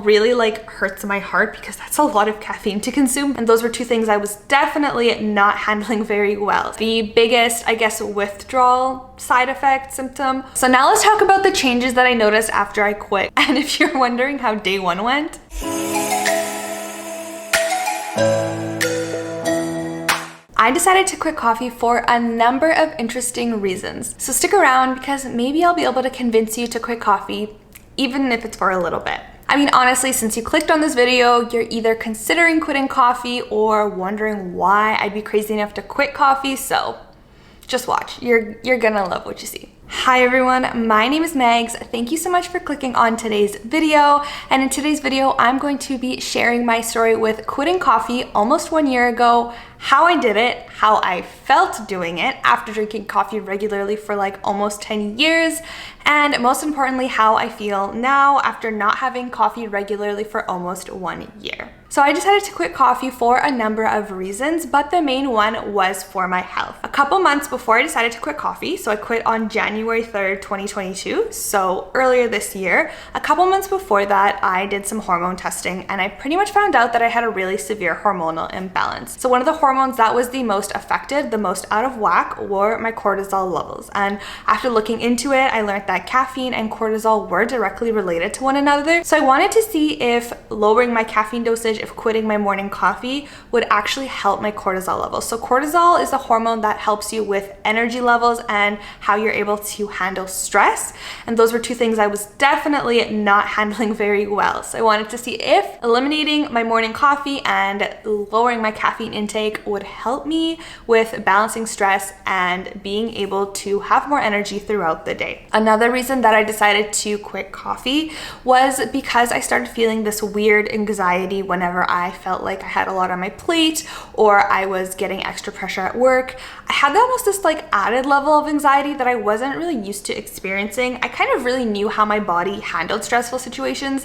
really like hurts my heart because that's a lot of caffeine to consume. And those were two things I was definitely not handling very well. The biggest, I guess, withdrawal side effect symptom. So now let's talk about the changes that I noticed after I quit. And if you're wondering how day one went, I decided to quit coffee for a number of interesting reasons. So stick around because maybe I'll be able to convince you to quit coffee, even if it's for a little bit. I mean, honestly, since you clicked on this video, you're either considering quitting coffee or wondering why I'd be crazy enough to quit coffee, so just watch. You're gonna love what you see. Hi everyone, my name is Megs. Thank you so much for clicking on today's video. And in today's video, I'm going to be sharing my story with quitting coffee almost 1 year ago, how I did it, how I felt doing it after drinking coffee regularly for like almost 10 years, and most importantly, how I feel now after not having coffee regularly for almost 1 year. So I decided to quit coffee for a number of reasons, but the main one was for my health. A couple months before I decided to quit coffee, so I quit on January 3rd, 2022, so earlier this year, a couple months before that, I did some hormone testing and I pretty much found out that I had a really severe hormonal imbalance. So one of the hormones that was the most affected, the most out of whack, were my cortisol levels. And after looking into it, I learned that caffeine and cortisol were directly related to one another. So I wanted to see if lowering my caffeine dosage, if quitting my morning coffee would actually help my cortisol levels. So cortisol is the hormone that helps you with energy levels and how you're able to handle stress. And those were two things I was definitely not handling very well. So I wanted to see if eliminating my morning coffee and lowering my caffeine intake would help me with balancing stress and being able to have more energy throughout the day. Another reason that I decided to quit coffee was because I started feeling this weird anxiety whenever I felt like I had a lot on my plate or I was getting extra pressure at work. I had almost this like added level of anxiety that I wasn't really used to experiencing. I kind of really knew how my body handled stressful situations,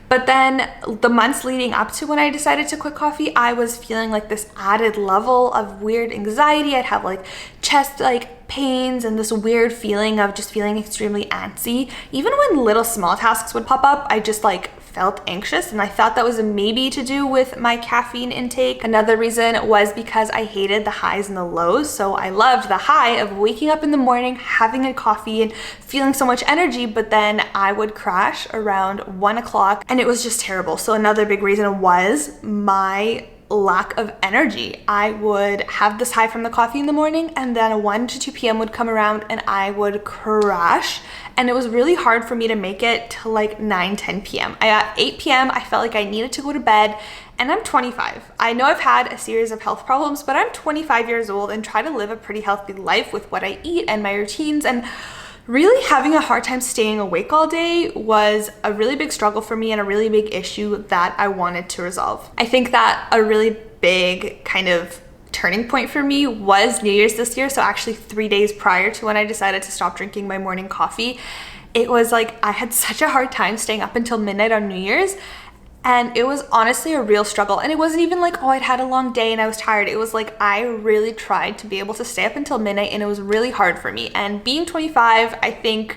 but then the months leading up to when I decided to quit coffee, I was feeling like this added level of weird anxiety. I'd have like chest pains and this weird feeling of just feeling extremely antsy. Even when little small tasks would pop up, I just felt anxious, and I thought that was maybe to do with my caffeine intake. Another reason was because I hated the highs and the lows. So I loved the high of waking up in the morning, having a coffee and feeling so much energy, but then I would crash around 1 o'clock and it was just terrible. So another big reason was my lack of energy. I would have this high from the coffee in the morning and then 1 to 2 p.m. would come around and I would crash, and it was really hard for me to make it to 9, 10 p.m. At 8 p.m. I felt like I needed to go to bed, and I'm 25. I know I've had a series of health problems, but I'm 25 years old and try to live a pretty healthy life with what I eat and my routines, and really having a hard time staying awake all day was a really big struggle for me and a really big issue that I wanted to resolve. I think that a really big kind of turning point for me was New Year's this year. So actually 3 days prior to when I decided to stop drinking my morning coffee, it was I had such a hard time staying up until midnight on New Year's. And it was honestly a real struggle. And it wasn't even oh, I'd had a long day and I was tired. It was I really tried to be able to stay up until midnight, and it was really hard for me. And being 25, I think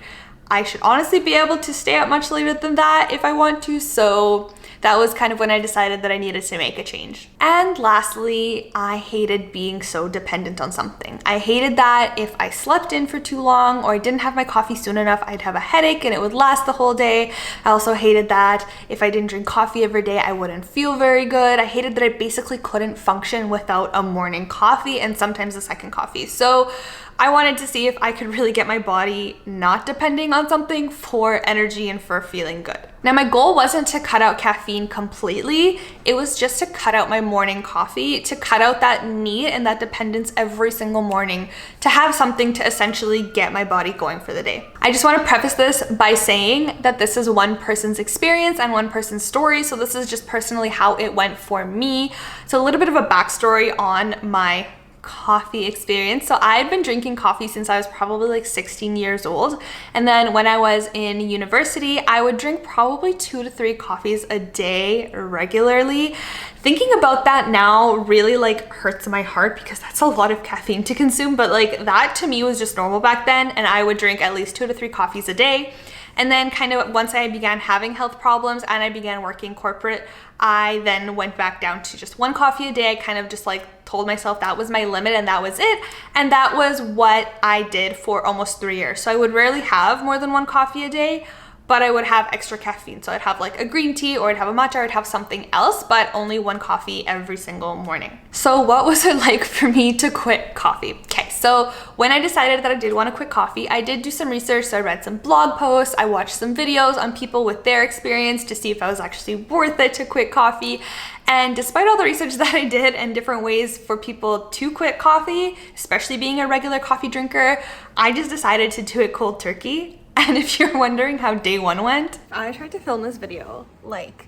I should honestly be able to stay up much later than that if I want to. So that was kind of when I decided that I needed to make a change. And lastly, I hated being so dependent on something. I hated that if I slept in for too long or I didn't have my coffee soon enough, I'd have a headache and it would last the whole day. I also hated that if I didn't drink coffee every day, I wouldn't feel very good. I hated that I basically couldn't function without a morning coffee and sometimes a second coffee. So I wanted to see if I could really get my body not depending on something for energy and for feeling good. Now, my goal wasn't to cut out caffeine completely. It was just to cut out my morning coffee, to cut out that need and that dependence every single morning, to have something to essentially get my body going for the day. I just want to preface this by saying that this is one person's experience and one person's story. So this is just personally how it went for me. So a little bit of a backstory on my coffee experience. So I had been drinking coffee since I was probably 16 years old. And then when I was in university, I would drink probably 2 to 3 coffees a day regularly. Thinking about that now really hurts my heart because that's a lot of caffeine to consume, but that to me was just normal back then. And I would drink at least 2 to 3 coffees a day. And then kind of once I began having health problems and I began working corporate, I then went back down to just 1 coffee a day. I kind of just like told myself that was my limit and that was it. And that was what I did for almost 3 years. So I would rarely have more than 1 coffee a day, but I would have extra caffeine. So I'd have like a green tea or I'd have a matcha or I'd have something else, but only 1 coffee every single morning. So what was it like for me to quit coffee? Okay, so when I decided that I did want to quit coffee, I did do some research. So I read some blog posts, I watched some videos on people with their experience to see if I was actually worth it to quit coffee. And despite all the research that I did and different ways for people to quit coffee, especially being a regular coffee drinker, I just decided to do it cold turkey. And if you're wondering how day 1 went, I tried to film this video like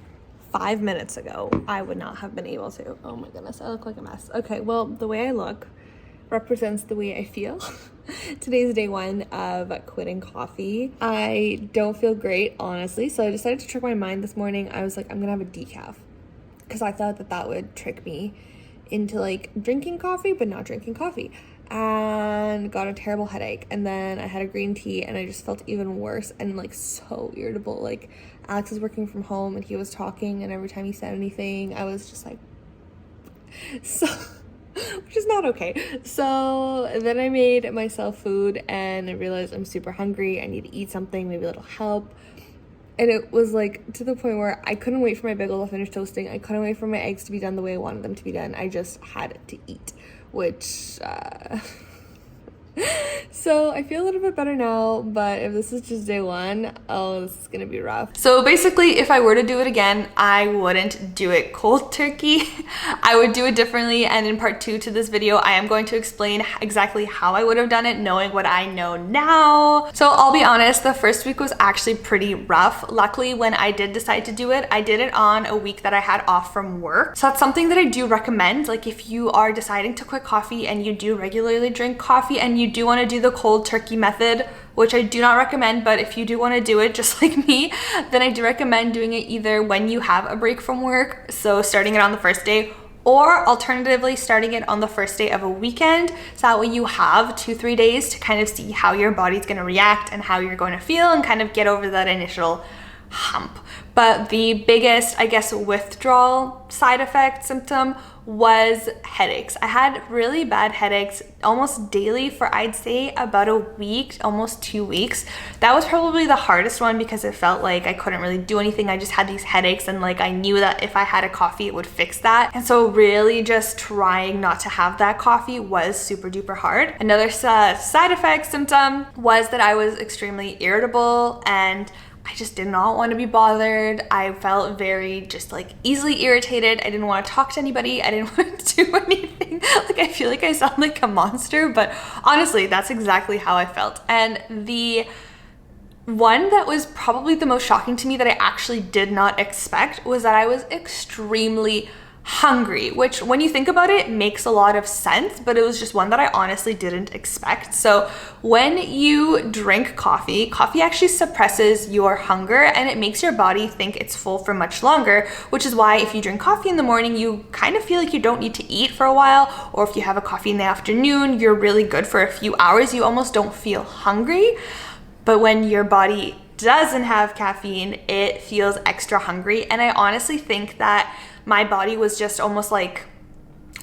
5 minutes ago. I would not have been able to. Oh my goodness, I look like a mess. Okay, well, the way I look represents the way I feel. Today's day 1 of quitting coffee. I don't feel great, honestly. So I decided to trick my mind this morning. I was like, I'm gonna have a decaf because I thought that that would trick me into like drinking coffee, but not drinking coffee. And got a terrible headache, and then I had a green tea and I just felt even worse and like so irritable. Like Alex is working from home and he was talking, and every time he said anything I was just like so which is not okay. So then I made myself food and I realized I'm super hungry. I need to eat something, maybe a little help. And it was like to the point where I couldn't wait for my bagel to finish toasting. I couldn't wait for my eggs to be done the way I wanted them to be done. I just had to eat, which so I feel a little bit better now, but if this is just day 1, oh, this is gonna be rough. So basically, if I were to do it again, I wouldn't do it cold turkey. I would do it differently, and in part 2 to this video, I am going to explain exactly how I would have done it, knowing what I know now. So I'll be honest, the first week was actually pretty rough. Luckily, when I did decide to do it, I did it on a week that I had off from work. So that's something that I do recommend. Like if you are deciding to quit coffee and you do regularly drink coffee and you do want to do the cold turkey method, which I do not recommend, but if you do want to do it just like me, then I do recommend doing it either when you have a break from work, so starting it on the first day, or alternatively starting it on the first day of a weekend, so that way you have 2-3 days to kind of see how your body's going to react and how you're going to feel and kind of get over that initial hump. But the biggest, I guess, withdrawal side effect symptom was headaches. I had really bad headaches almost daily for, I'd say, about a week, almost 2 weeks. That was probably the hardest one because it felt like I couldn't really do anything. I just had these headaches, and like I knew that if I had a coffee, it would fix that. And so really just trying not to have that coffee was super duper hard. Another side effect symptom was that I was extremely irritable, and I just did not want to be bothered. I felt very just like easily irritated. I didn't want to talk to anybody. I didn't want to do anything. Like I feel like I sound like a monster, but honestly, that's exactly how I felt. And the one that was probably the most shocking to me that I actually did not expect was that I was extremely hungry, which when you think about it makes a lot of sense, but it was just one that I honestly didn't expect. So when you drink coffee, coffee actually suppresses your hunger and it makes your body think it's full for much longer, which is why if you drink coffee in the morning, you kind of feel like you don't need to eat for a while, or if you have a coffee in the afternoon, you're really good for a few hours. You almost don't feel hungry. But when your body doesn't have caffeine, it feels extra hungry. And I honestly think that my body was just almost like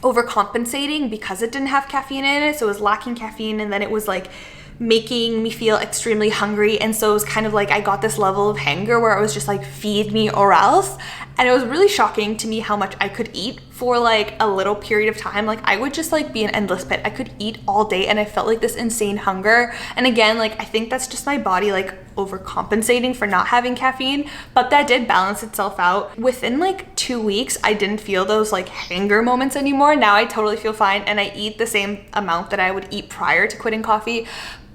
overcompensating because it didn't have caffeine in it. So it was lacking caffeine, and then it was like making me feel extremely hungry. And so it was kind of like I got this level of hunger where it was just like feed me or else. And it was really shocking to me how much I could eat for like a little period of time. Like I would just like be an endless pit. I could eat all day and I felt like this insane hunger. And again, like I think that's just my body like overcompensating for not having caffeine, but that did balance itself out. Within like 2 weeks, I didn't feel those like hunger moments anymore. Now I totally feel fine and I eat the same amount that I would eat prior to quitting coffee.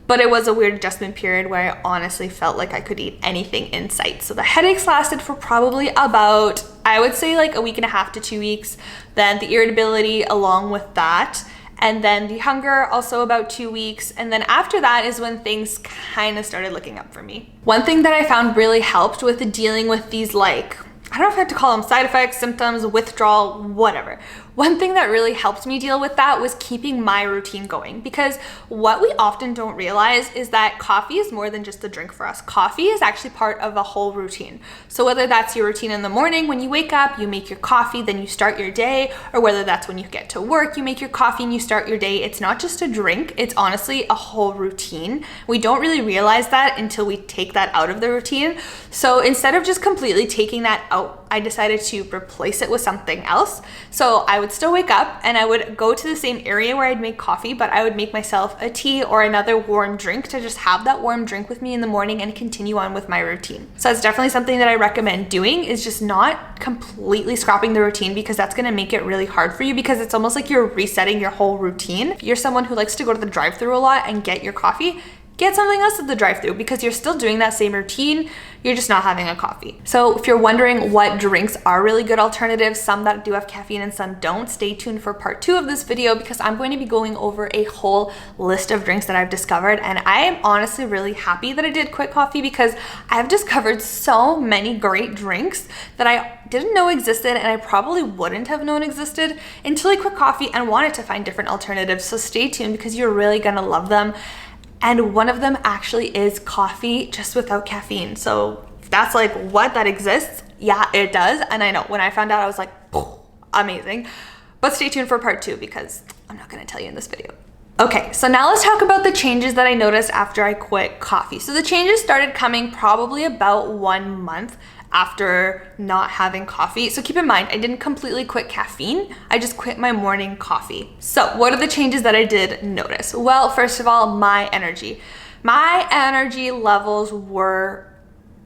But it was a weird adjustment period where I honestly felt like I could eat anything in sight. So the headaches lasted for probably about, I would say like a week and a half to 2 weeks. Then the irritability along with that. And then the hunger also about 2 weeks. And then after that is when things kind of started looking up for me. One thing that I found really helped with dealing with these like, I don't know if I have to call them side effects, symptoms, withdrawal, whatever, One thing that really helped me deal with that was keeping my routine going, because what we often don't realize is that coffee is more than just a drink for us. Coffee is actually part of a whole routine. So whether that's your routine in the morning when you wake up, you make your coffee, then you start your day, or whether that's when you get to work, you make your coffee and you start your day, it's not just a drink, it's honestly a whole routine. We don't really realize that until we take that out of the routine. So instead of just completely taking that out, I decided to replace it with something else. So I would still wake up and I would go to the same area where I'd make coffee, but I would make myself a tea or another warm drink to just have that warm drink with me in the morning and continue on with my routine. So it's definitely something that I recommend doing, is just not completely scrapping the routine, because that's gonna make it really hard for you, because it's almost like you're resetting your whole routine. If you're someone who likes to go to the drive-thru a lot and get your coffee, get something else at the drive-thru, because you're still doing that same routine, you're just not having a coffee. So if you're wondering what drinks are really good alternatives, some that do have caffeine and some don't, stay tuned for part 2 of this video, because I'm going to be going over a whole list of drinks that I've discovered. And I am honestly really happy that I did quit coffee, because I've discovered so many great drinks that I didn't know existed, and I probably wouldn't have known existed until I quit coffee and wanted to find different alternatives. So stay tuned, because you're really gonna love them. And one of them actually is coffee just without caffeine. So that's like, what, that exists? Yeah, it does. And I know when I found out, I was like, oh, amazing. But stay tuned for part 2, because I'm not gonna tell you in this video. Okay, so now let's talk about the changes that I noticed after I quit coffee. So the changes started coming probably about 1 month after not having coffee. So keep in mind, I didn't completely quit caffeine, I just quit my morning coffee. So what are the changes that I did notice? Well, first of all, my energy. My energy levels were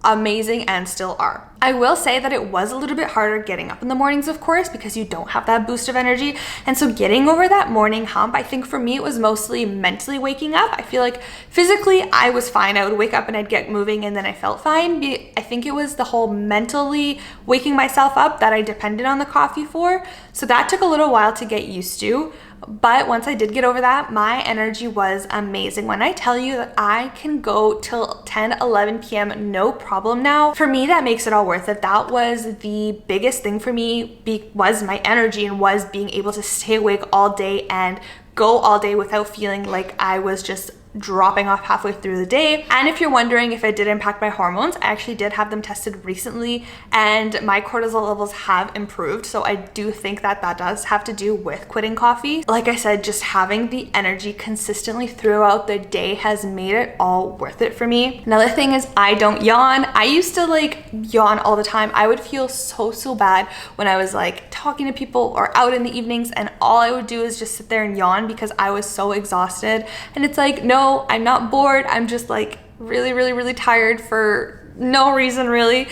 amazing and still are. I will say that it was a little bit harder getting up in the mornings, of course, because you don't have that boost of energy. And so getting over that morning hump, I think for me, it was mostly mentally waking up. I feel like physically I was fine. I would wake up and I'd get moving and then I felt fine. I think it was the whole mentally waking myself up that I depended on the coffee for. So that took a little while to get used to. But once I did get over that, my energy was amazing. When I tell you that I can go till 10, 11 p.m. no problem now, for me, that makes it all worth it. That was the biggest thing for me, was my energy, and was being able to stay awake all day and go all day without feeling like I was just dropping off halfway through the day. And if you're wondering if it did impact my hormones, I actually did have them tested recently, and my cortisol levels have improved. So I do think that that does have to do with quitting coffee. Like I said, just having the energy consistently throughout the day has made it all worth it for me. Another thing is I don't yawn. I used to like yawn all the time. I would feel so bad when I was like talking to people or out in the evenings, and all I would do is just sit there and yawn because I was so exhausted. And it's like, no, I'm not bored. I'm just like really tired for no reason really.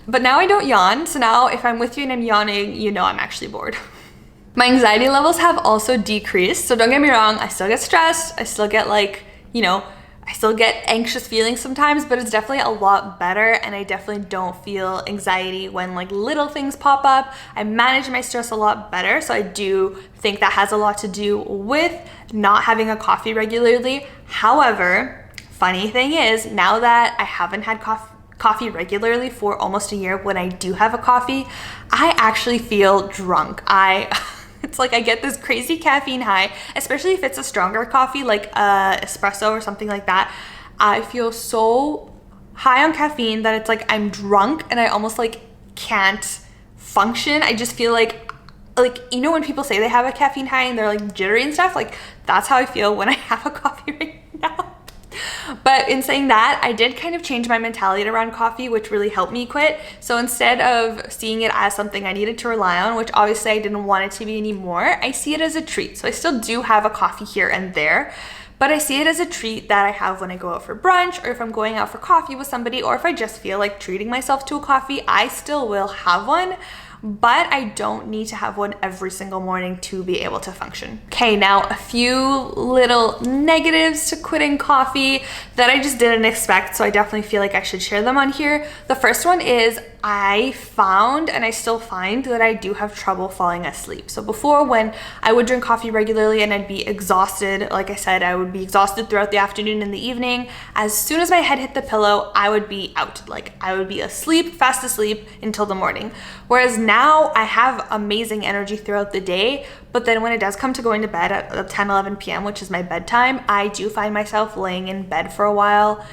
But now I don't yawn. So now if I'm with you and I'm yawning, you know I'm actually bored. My anxiety levels have also decreased. So don't get me wrong, I still get stressed. I still get like, you know, I still get anxious feelings sometimes, but it's definitely a lot better, and I definitely don't feel anxiety when like little things pop up. I manage my stress a lot better, so I do think that has a lot to do with not having a coffee regularly. However, funny thing is, now that I haven't had coffee regularly for almost a year, when I do have a coffee, I actually feel drunk. It's like I get this crazy caffeine high, especially if it's a stronger coffee like espresso or something like that. I feel so high on caffeine that it's like I'm drunk and I almost like can't function. I just feel like, you know when people say they have a caffeine high and they're like jittery and stuff, like that's how I feel when I have a coffee right now. But in saying that, I did kind of change my mentality around coffee, which really helped me quit. So instead of seeing it as something I needed to rely on, which obviously I didn't want it to be anymore, I see it as a treat. So I still do have a coffee here and there, but I see it as a treat that I have when I go out for brunch, or if I'm going out for coffee with somebody, or if I just feel like treating myself to a coffee, I still will have one. But I don't need to have one every single morning to be able to function. Okay, now a few little negatives to quitting coffee that I just didn't expect, so I definitely feel like I should share them on here. The first one is I found, and I still find, that I do have trouble falling asleep. So before, when I would drink coffee regularly and I'd be exhausted, like I said, I would be exhausted throughout the afternoon and the evening. As soon as my head hit the pillow, I would be out. Like I would be asleep, fast asleep until the morning. Whereas now I have amazing energy throughout the day, but then when it does come to going to bed at 10, 11 p.m., which is my bedtime, I do find myself laying in bed for a while,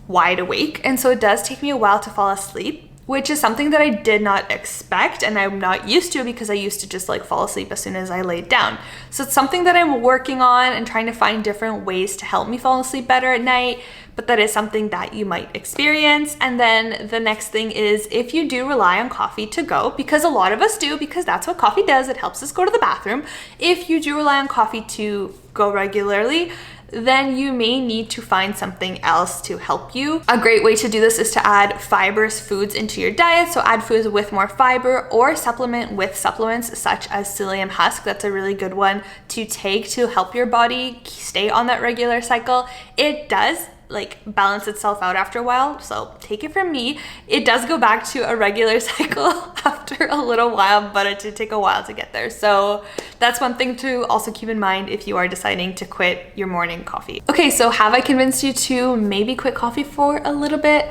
wide awake. And so it does take me a while to fall asleep, which is something that I did not expect and I'm not used to, because I used to just like fall asleep as soon as I laid down. So it's something that I'm working on and trying to find different ways to help me fall asleep better at night, but that is something that you might experience. And then the next thing is, if you do rely on coffee to go, because a lot of us do, because that's what coffee does, it helps us go to the bathroom. If you do rely on coffee to go regularly, then you may need to find something else to help you. A great way to do this is to add fibrous foods into your diet. So add foods with more fiber, or supplement with supplements such as psyllium husk. That's a really good one to take to help your body stay on that regular cycle. It does like balance itself out after a while, so take it from me, it does go back to a regular cycle after a little while, but it did take a while to get there. So that's one thing to also keep in mind if you are deciding to quit your morning coffee. Okay, so have I convinced you to maybe quit coffee for a little bit?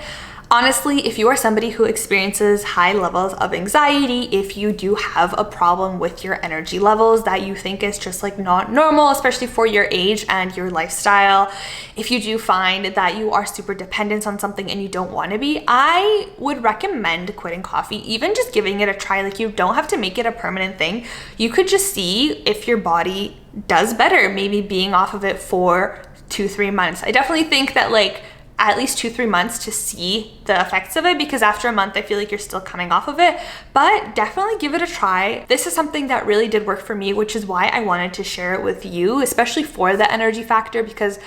Honestly, if you are somebody who experiences high levels of anxiety, if you do have a problem with your energy levels that you think is just like not normal, especially for your age and your lifestyle, if you do find that you are super dependent on something and you don't want to be, I would recommend quitting coffee, even just giving it a try. Like, you don't have to make it a permanent thing. You could just see if your body does better, maybe being off of it for 2-3 months. I definitely think that like at least 2-3 months to see the effects of it, because after a month I feel like you're still coming off of it, but definitely give it a try. This is something that really did work for me, which is why I wanted to share it with you, especially for the energy factor, because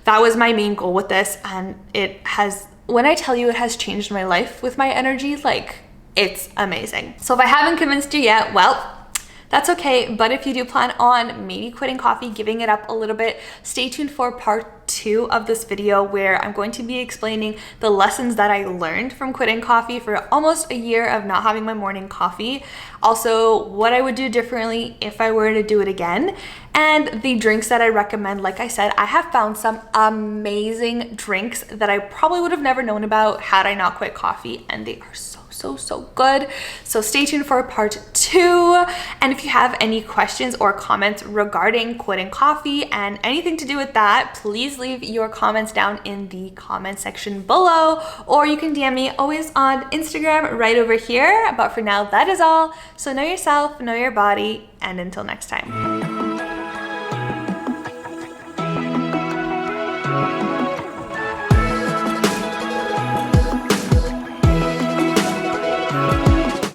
that was my main goal with this. And it has, when I tell you it has changed my life with my energy, like it's amazing. So if I haven't convinced you yet, well, that's okay. But if you do plan on maybe quitting coffee, giving it up a little bit, stay tuned for part 2 of this video, where I'm going to be explaining the lessons that I learned from quitting coffee for almost a year of not having my morning coffee. Also, what I would do differently if I were to do it again, and the drinks that I recommend. Like I said, I have found some amazing drinks that I probably would have never known about had I not quit coffee, and they are so good. So stay tuned for part 2. And if you have any questions or comments regarding quitting coffee and anything to do with that, please leave your comments down in the comment section below, or you can DM me always on Instagram right over here. But for now, that is all. So know yourself, know your body, and until next time.